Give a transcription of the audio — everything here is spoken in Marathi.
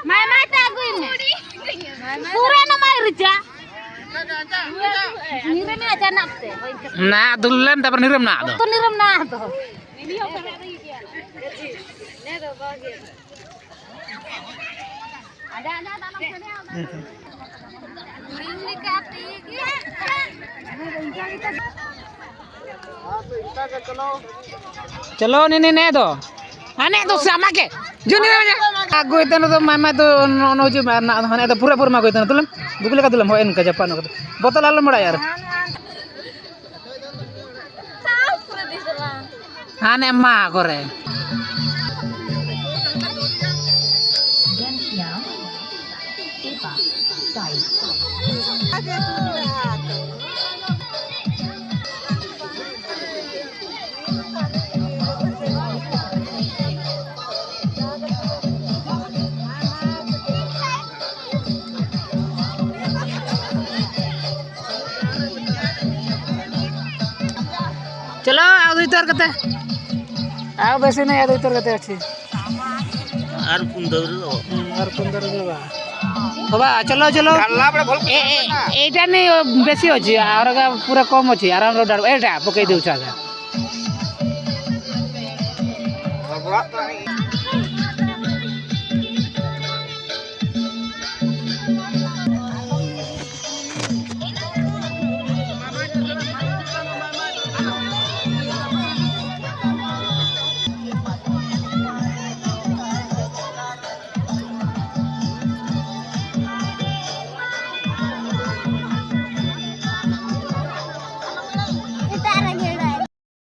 Mai mai ta gui me. Pura na mai rija. Niram na aja nak te. Na dulem tapar niram na do. To niram na to. Ada dalam sini. Ini kati चलो नहीं नहीं दो आने तो sama के जो नहीं बजा aku itu तो mama तो नोजु ना हने तो पूरा पूरा aku itu तुलम बुकले का तुलम हो इनका जापान को बोतल आलम बड़ा यार हने माँ करे चलो आओ इतर कते आओ बेसी नहीं आओ इतर कते अच्छी आर कुंदर बा बाबा चलो चलो एटा नहीं बेसी अछि और पूरा कम अछि आराम रो डाल एटा पकई देउ छा